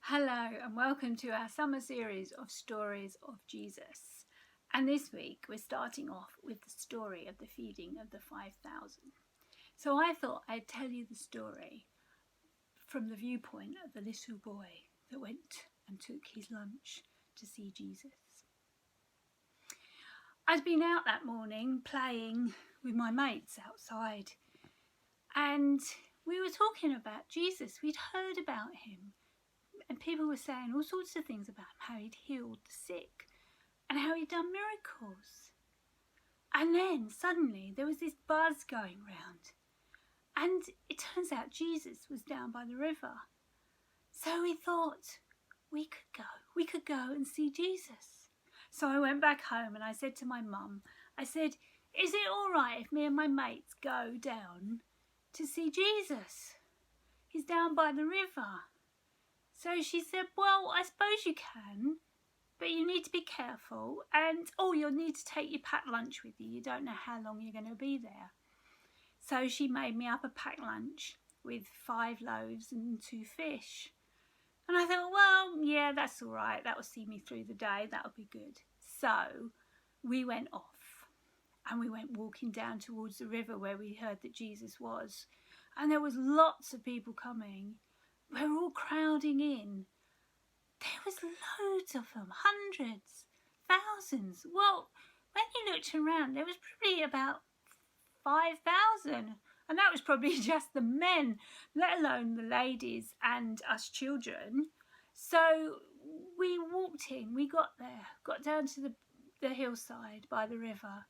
Hello and welcome to our summer series of stories of Jesus. And this week we're starting off with the story of the feeding of the 5,000. So I thought I'd tell you the story from the viewpoint of the little boy that went and took his lunch to see Jesus. I'd been out that morning playing with my mates outside, and we were talking about Jesus. We'd heard about him. And people were saying all sorts of things about him, how he'd healed the sick and how he'd done miracles. And then suddenly there was this buzz going round, and it turns out Jesus was down by the river. So we thought we could go and see Jesus. So I went back home and I said to my mum, I said, is it all right if me and my mates go down to see Jesus? He's down by the river. So she said, well, I suppose you can, but you need to be careful, and you'll need to take your packed lunch with you. You don't know how long you're going to be there. So she made me up a packed lunch with 5 loaves and 2 fish. And I thought, well, yeah, that's all right. That will see me through the day. That'll be good. So we went off and we went walking down towards the river where we heard that Jesus was. And there was lots of people coming. We were all crowding in. There was loads of them, hundreds, thousands. Well, when you looked around, there was probably about 5,000. And that was probably just the men, let alone the ladies and us children. So we walked in, we got there, got down to the hillside by the river.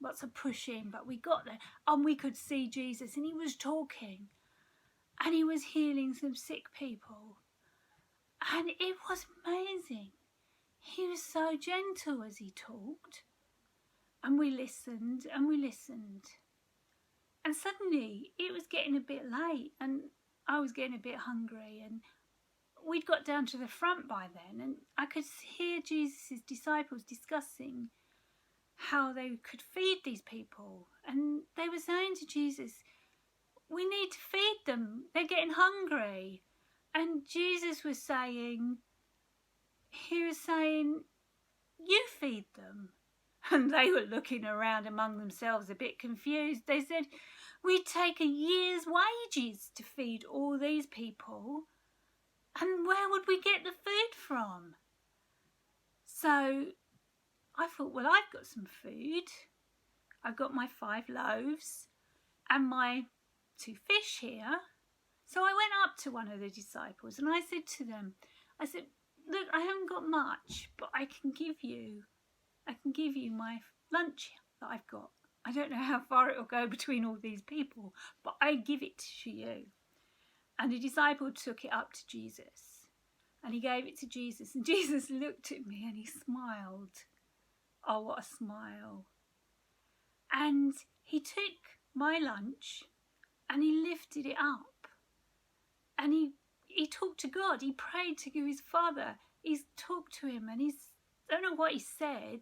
Lots of pushing, but we got there and we could see Jesus, and he was talking. And he was healing some sick people. And it was amazing. He was so gentle as he talked. And we listened and we listened. And suddenly it was getting a bit late and I was getting a bit hungry. And we'd got down to the front by then, and I could hear Jesus' disciples discussing how they could feed these people. And they were saying to Jesus, we need to feed them. They're getting hungry. And Jesus was saying, you feed them. And they were looking around among themselves a bit confused. They said, we'd take a year's wages to feed all these people. And where would we get the food from? So I thought, well, I've got some food. I've got my 5 loaves and my 2 fish here. So I went up to one of the disciples and I said to them, look, I haven't got much, but I can give you my lunch that I've got. I don't know how far it will go between all these people, but I give it to you. And the disciple took it up to Jesus and he gave it to Jesus, and Jesus looked at me and he smiled. Oh, what a smile. And he took my lunch and he lifted it up. And he talked to God. He prayed to his Father. He's talked to him, and I don't know what he said,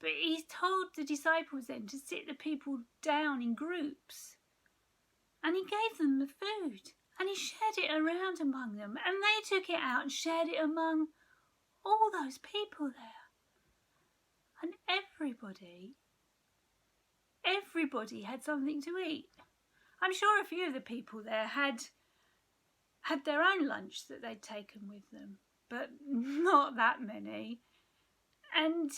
but he told the disciples then to sit the people down in groups. And he gave them the food, and he shared it around among them, and they took it out and shared it among all those people there. And everybody had something to eat. I'm sure a few of the people there had their own lunch that they'd taken with them, but not that many. And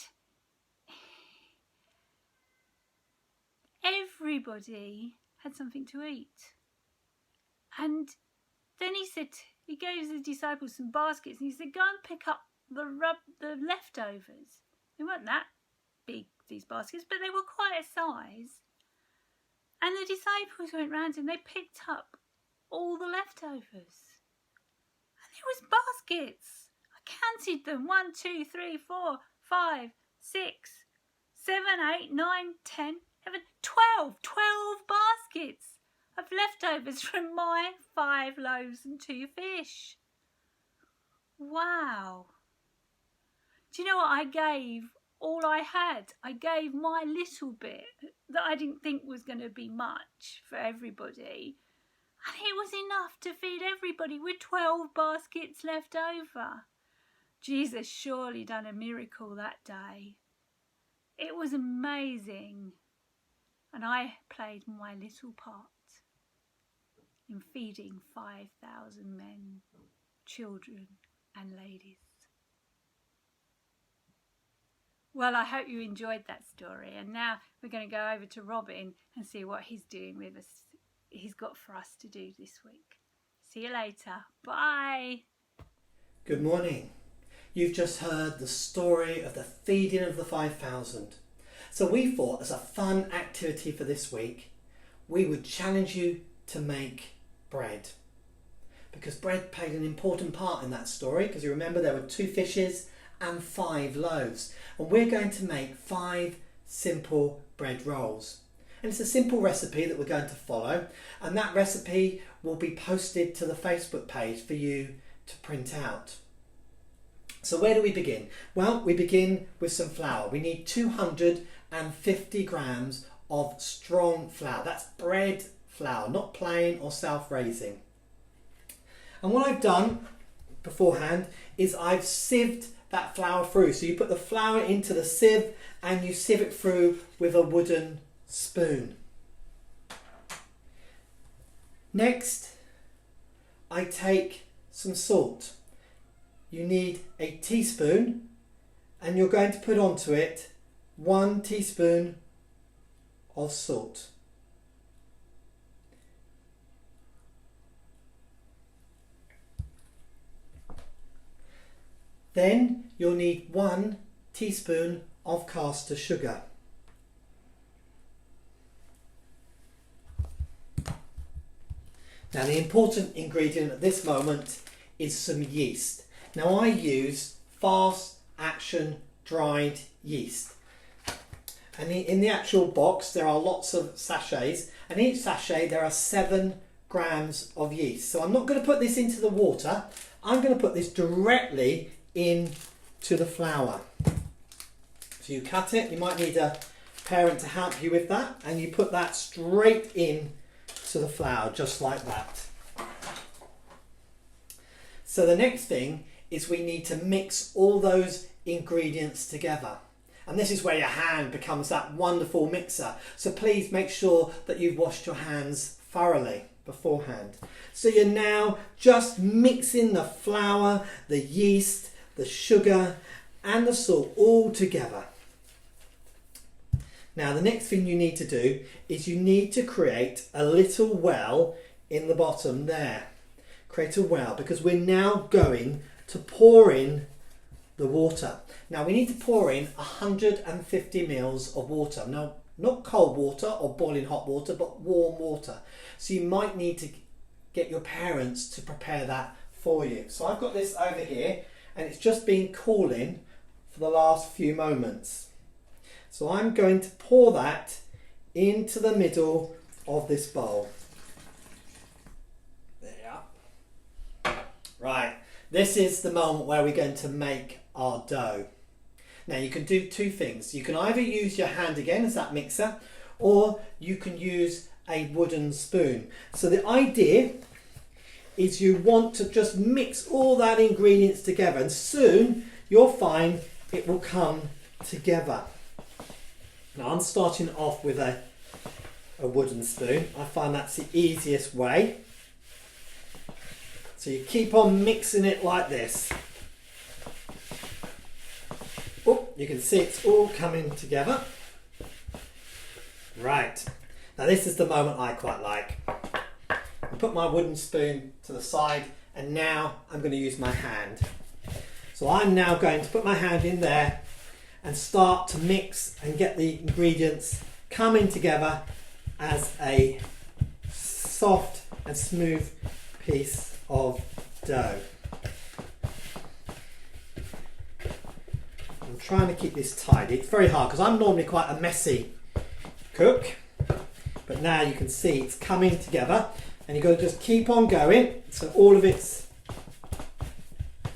everybody had something to eat. And then he gave the disciples some baskets, and he said, go and pick up the leftovers. They weren't that big, these baskets, but they were quite a size. And the disciples went round and they picked up all the leftovers. And there was baskets. I counted them. 1, 2, 3, 4, 5, 6, 7, 8, 9, 10, 11, 12 baskets of leftovers from my 5 loaves and 2 fish. Wow. Do you know what? I gave all I had. I gave my little bit that I didn't think was going to be much for everybody. And it was enough to feed everybody with 12 baskets left over. Jesus surely done a miracle that day. It was amazing. And I played my little part in feeding 5,000 men, children and ladies. Well, I hope you enjoyed that story, and now we're going to go over to Robin and see what he's doing with us. He's got for us to do this week. See you later. Bye. Good morning. You've just heard the story of the feeding of the 5,000. So we thought, as a fun activity for this week, we would challenge you to make bread. Because bread played an important part in that story, because you remember there were 2 fishes and 5 loaves. And we're going to make 5 simple bread rolls. And it's a simple recipe that we're going to follow, and that recipe will be posted to the Facebook page for you to print out. So where do we begin? Well, we begin with some flour. We need 250 grams of strong flour. That's bread flour, not plain or self-raising. And what I've done beforehand is I've sieved that flour through. So you put the flour into the sieve and you sieve it through with a wooden spoon. Next, I take some salt. You need a teaspoon, and you're going to put onto it 1 teaspoon of salt. Then you'll need 1 teaspoon of caster sugar. Now the important ingredient at this moment is some yeast. Now I use fast action dried yeast. And in the actual box there are lots of sachets, and each sachet there are 7 grams of yeast. So I'm not going to put this into the water, I'm going to put this directly into the flour. So you cut it, you might need a parent to help you with that, and you put that straight in to the flour, just like that. So the next thing is we need to mix all those ingredients together. And this is where your hand becomes that wonderful mixer. So please make sure that you've washed your hands thoroughly beforehand. So you're now just mixing the flour, the yeast, the sugar and the salt all together. Now the next thing you need to do is you need to create a little well in the bottom there. Create a well, because we're now going to pour in the water. Now we need to pour in 150 mils of water. Now not cold water or boiling hot water, but warm water. So you might need to get your parents to prepare that for you. So I've got this over here and it's just been cooling for the last few moments. So I'm going to pour that into the middle of this bowl. There. Right, this is the moment where we're going to make our dough. Now you can do 2 things. You can either use your hand again as that mixer, or you can use a wooden spoon. So the idea is you want to just mix all that ingredients together, and soon you'll find it will come together. Now I'm starting off with a wooden spoon. I find that's the easiest way. So you keep on mixing it like this. Oh, you can see it's all coming together. Right, now this is the moment I quite like. I put my wooden spoon to the side and now I'm going to use my hand. So I'm now going to put my hand in there and start to mix and get the ingredients coming together as a soft and smooth piece of dough. I'm trying to keep this tidy. It's very hard because I'm normally quite a messy cook, but now you can see it's coming together and you've got to just keep on going so all of it's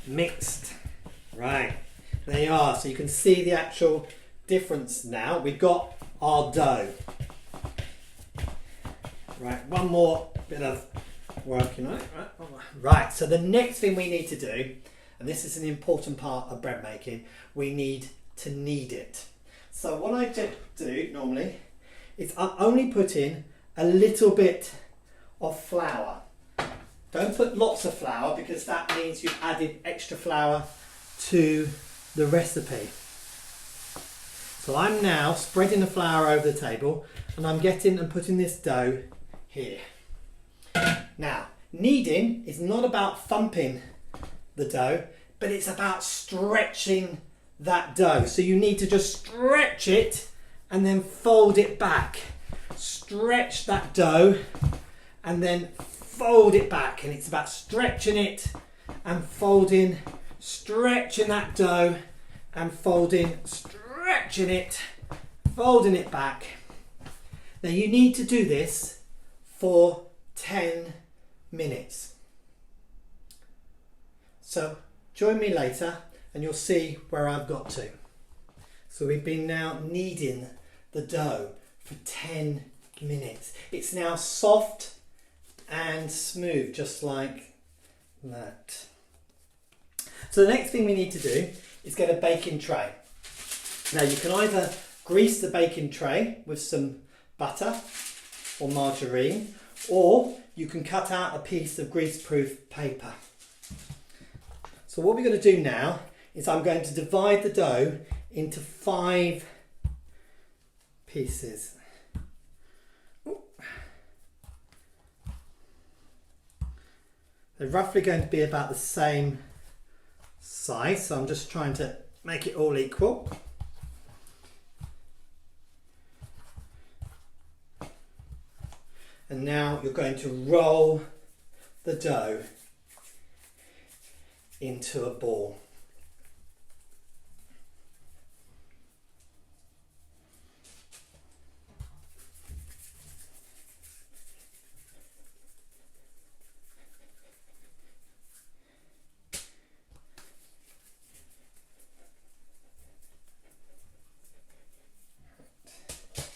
mixed. Right, there you are. So you can see the actual difference now. We've got our dough. Right, one more bit of Working on it, right? Right, so the next thing we need to do, and this is an important part of bread making, we need to knead it. So what I do normally is I only put in a little bit of flour. Don't put lots of flour because that means you've added extra flour to the recipe. So I'm now spreading the flour over the table and I'm getting and putting this dough here. Now, kneading is not about thumping the dough, but it's about stretching that dough. So you need to just stretch it and then fold it back. Stretch that dough and then fold it back. And it's about stretching it and folding, stretching that dough and folding, stretching it, folding it back. Now you need to do this for 10 minutes. So join me later and you'll see where I've got to. So we've been now kneading the dough for 10 minutes. It's now soft and smooth, just like that. So the next thing we need to do is get a baking tray. Now you can either grease the baking tray with some butter or margarine, or you can cut out a piece of grease-proof paper. So what we're going to do now is I'm going to divide the dough into 5 pieces. They're roughly going to be about the same size, so I'm just trying to make it all equal. And now you're going to roll the dough into a ball.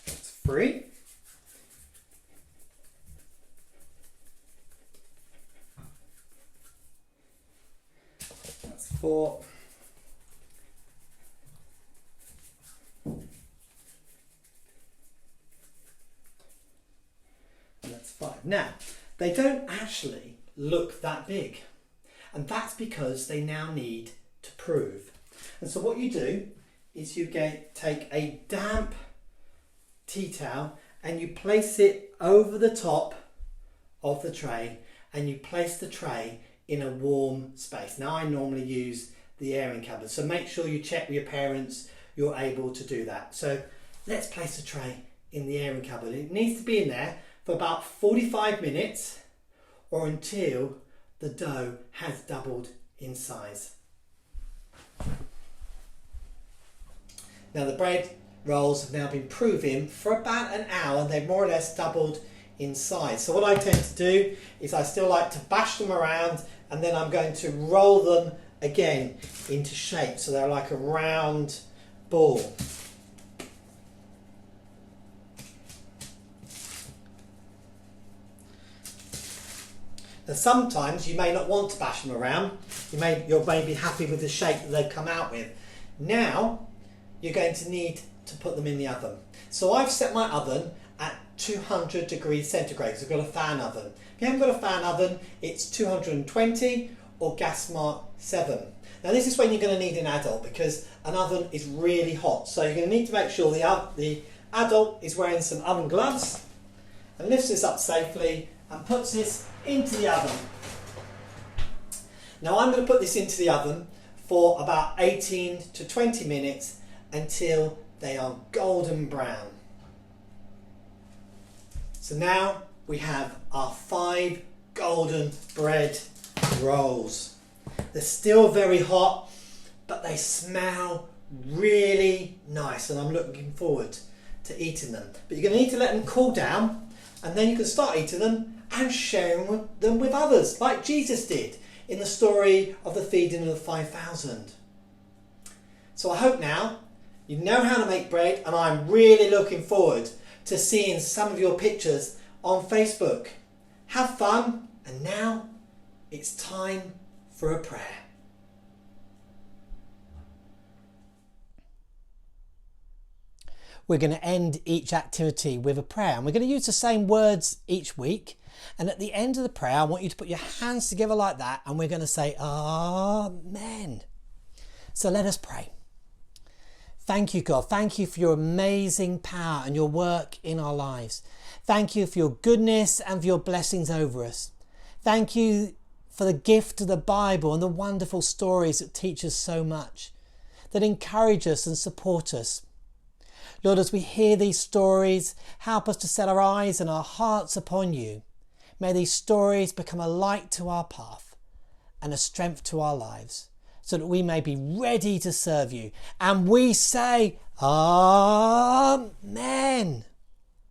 That's 3. That's 4. And that's 5. Now, they don't actually look that big. And that's because they now need to prove. And so what you do is you take a damp tea towel and you place it over the top of the tray, and you place the tray in a warm space. Now I normally use the airing cupboard, so make sure you check with your parents you're able to do that. So let's place the tray in the airing cupboard. It needs to be in there for about 45 minutes or until the dough has doubled in size. Now the bread rolls have now been proving for about an hour, and they've more or less doubled in size. So what I tend to do is I still like to bash them around, and then I'm going to roll them again into shape so they're like a round ball. Now sometimes you may not want to bash them around. You're maybe happy with the shape that they've come out with. Now you're going to need to put them in the oven. So I've set my oven at 200 degrees centigrade because I've got a fan oven. If you haven't got a fan oven, it's 220 or gas mark 7. Now this is when you're going to need an adult because an oven is really hot. So you're going to need to make sure the adult is wearing some oven gloves and lifts this up safely and puts this into the oven. Now I'm going to put this into the oven for about 18 to 20 minutes until they are golden brown. So now we have our 5 golden bread rolls. They're still very hot, but they smell really nice, and I'm looking forward to eating them. But you're going to need to let them cool down, and then you can start eating them and sharing them with others, like Jesus did in the story of the feeding of the 5,000. So I hope now you know how to make bread, and I'm really looking forward to seeing some of your pictures on Facebook. Have fun And now it's time for a prayer. We're going to end each activity with a prayer, and we're going to use the same words each week. And at the end of the prayer, I want you to put your hands together like that, and we're going to say, Amen. So let us pray. Thank you, God. Thank you for your amazing power and your work in our lives. Thank you for your goodness and for your blessings over us. Thank you for the gift of the Bible and the wonderful stories that teach us so much, that encourage us and support us. Lord, as we hear these stories, help us to set our eyes and our hearts upon you. May these stories become a light to our path and a strength to our lives, so that we may be ready to serve you. And we say, Amen.